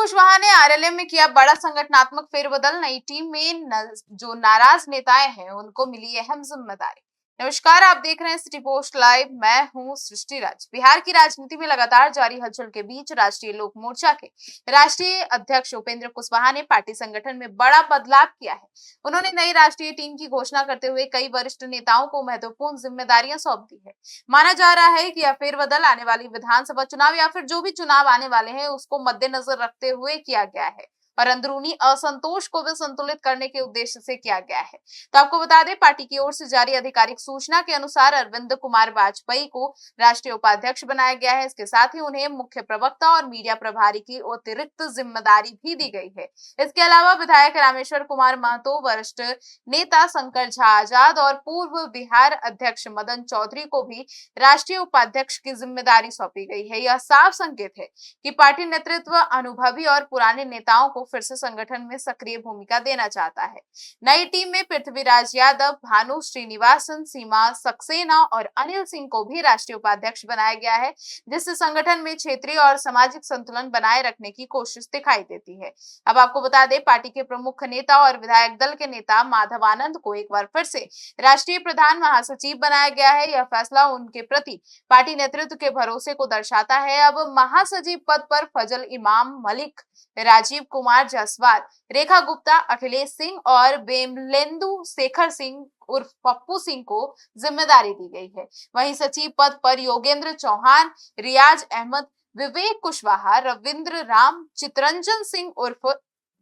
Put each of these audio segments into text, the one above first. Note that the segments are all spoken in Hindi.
कुशवाहा ने आरएलएम में किया बड़ा संगठनात्मक फेरबदल। नई टीम में जो नाराज नेताएं हैं उनको मिली अहम जिम्मेदारी। नमस्कार, आप देख रहे हैं सिटी पोस्ट लाइव। मैं हूं सृष्टि राज। बिहार की राजनीति में लगातार जारी हलचल के बीच राष्ट्रीय लोक मोर्चा के राष्ट्रीय अध्यक्ष उपेंद्र कुशवाहा ने पार्टी संगठन में बड़ा बदलाव किया है। उन्होंने नई राष्ट्रीय टीम की घोषणा करते हुए कई वरिष्ठ नेताओं को महत्वपूर्ण जिम्मेदारियां सौंप दी है। माना जा रहा है कि यह फेरबदल आने वाली विधानसभा चुनाव या फिर जो भी चुनाव आने वाले हैं उसको मद्देनजर रखते हुए किया गया है और अंदरूनी असंतोष को भी संतुलित करने के उद्देश्य से किया गया है। तो आपको बता दें, पार्टी की ओर से जारी आधिकारिक सूचना के अनुसार अरविंद कुमार वाजपेयी को राष्ट्रीय उपाध्यक्ष बनाया गया है। इसके साथ ही उन्हें मुख्य प्रवक्ता और मीडिया प्रभारी की अतिरिक्त जिम्मेदारी भी दी गई है। इसके अलावा विधायक रामेश्वर कुमार महतो, वरिष्ठ नेता शंकर झा आजाद और पूर्व बिहार अध्यक्ष मदन चौधरी को भी राष्ट्रीय उपाध्यक्ष की जिम्मेदारी सौंपी गई है। यह साफ संकेत है कि पार्टी नेतृत्व अनुभवी और पुराने नेताओं को फिर से संगठन में सक्रिय भूमिका देना चाहता है। नई टीम में पृथ्वीराज यादव, भानु श्रीनिवासन, सीमा सक्सेना और अनिल सिंह को भी राष्ट्रीय उपाध्यक्ष बनाया गया है, जिससे संगठन में क्षेत्रीय और सामाजिक संतुलन बनाए रखने की कोशिश दिखाई देती है। अब आपको बता दें, पार्टी के प्रमुख नेता और विधायक दल के नेता माधव आनंद को एक बार फिर से राष्ट्रीय प्रधान महासचिव बनाया गया है। यह फैसला उनके प्रति पार्टी नेतृत्व के भरोसे को दर्शाता है। अब महासचिव पद पर फजल इमाम मलिक, राजीव कुमार जायसवाल, रेखा गुप्ता, अखिलेश सिंह और बेमलेंदु शेखर सिंह उर्फ पप्पू सिंह को जिम्मेदारी दी गई है। वहीं सचिव पद पर योगेंद्र चौहान, रियाज अहमद, विवेक कुशवाहा, रविंद्र राम, चितरंजन सिंह उर्फ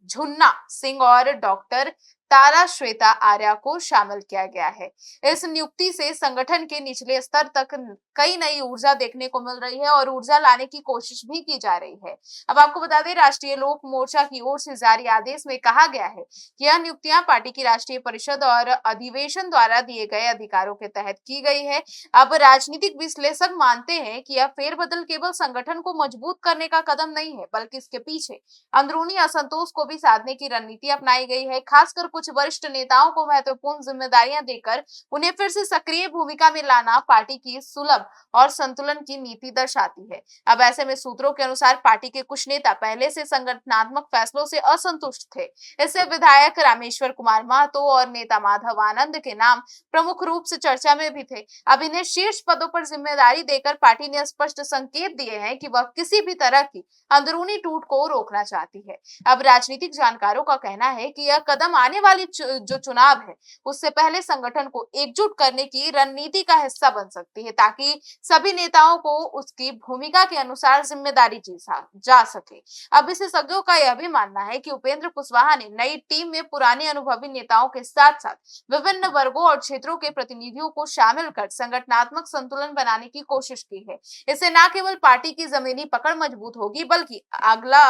झुन्ना सिंह और डॉक्टर तारा श्वेता आर्या को शामिल किया गया है। इस नियुक्ति से संगठन के निचले स्तर तक कई नई ऊर्जा देखने को मिल रही है और ऊर्जा लाने की कोशिश भी की जा रही है। अब आपको बता दें, राष्ट्रीय लोक मोर्चा की ओर से जारी आदेश में कहा गया है कि यह नियुक्तियां पार्टी की राष्ट्रीय परिषद और अधिवेशन द्वारा दिए गए अधिकारों के तहत की गई है। अब राजनीतिक विश्लेषक मानते हैं कि यह फेरबदल केवल संगठन को मजबूत करने का कदम नहीं है, बल्कि इसके पीछे अंदरूनी असंतोष को भी साधने की रणनीति अपनाई गई है। खासकर कुछ वरिष्ठ नेताओं को महत्वपूर्ण जिम्मेदारियां देकर उन्हें फिर से सक्रिय भूमिका में लाना पार्टी की सुलभ और संतुलन की नीति दर्शाती है। अब ऐसे में सूत्रों के अनुसार पार्टी के कुछ नेता पहले से संगठनात्मक फैसलों से असंतुष्ट थे। इससे विधायक रामेश्वर कुमार महतो और नेता माधव आनंद के नाम प्रमुख रूप से चर्चा में भी थे। अब इन्हें शीर्ष पदों पर जिम्मेदारी देकर पार्टी ने स्पष्ट संकेत दिए हैं कि वह किसी भी तरह की अंदरूनी टूट को रोकना चाहती है। अब राजनीतिक जानकारों का कहना है कि यह कदम आने वाली जो चुनाव है उससे पहले संगठन को एकजुट करने की रणनीति का हिस्सा बन सकती है, ताकि सभी नेताओं को उसकी भूमिका के अनुसार जिम्मेदारी दी जा सके। अब विशेषज्ञों का यह भी मानना है कि उपेंद्र कुशवाहा ने नई टीम में पुराने अनुभवी नेताओं के साथ साथ विभिन्न वर्गों और क्षेत्रों के प्रतिनिधियों को शामिल कर संगठनात्मक संतुलन बनाने की कोशिश की है। इससे न केवल पार्टी की जमीनी पकड़ मजबूत होगी, बल्कि अगला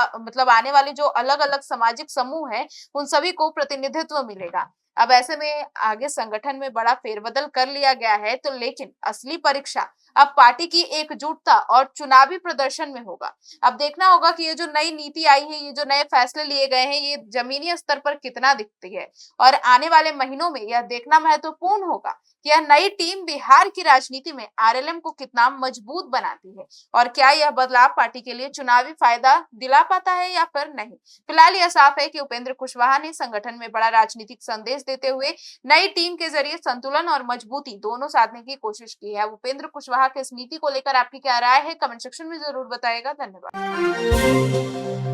आने वाले जो अलग अलग सामाजिक समूह है उन सभी को प्रतिनिधित्व मिलेगा। अब ऐसे में आगे संगठन में बड़ा फेरबदल कर लिया गया है, तो लेकिन असली परीक्षा अब पार्टी की एकजुटता और चुनावी प्रदर्शन में होगा। अब देखना होगा कि ये जो नई नीति आई है, ये जो नए फैसले लिए गए हैं, ये जमीनी स्तर पर कितना दिखती है और आने वाले महीनों में यह देखना महत्वपूर्ण होगा कि यह नई टीम बिहार की राजनीति में आरएलएम को कितना मजबूत बनाती है और क्या यह बदलाव पार्टी के लिए चुनावी फायदा दिला पाता है या फिर नहीं। फिलहाल यह साफ है कि उपेंद्र कुशवाहा ने संगठन में बड़ा राजनीतिक संदेश देते हुए नई टीम के जरिए संतुलन और मजबूती दोनों साधने की कोशिश की है। उपेंद्र कुशवाहा की इस नीति को लेकर आपकी क्या राय है, कमेंट सेक्शन में जरूर बताइएगा। धन्यवाद।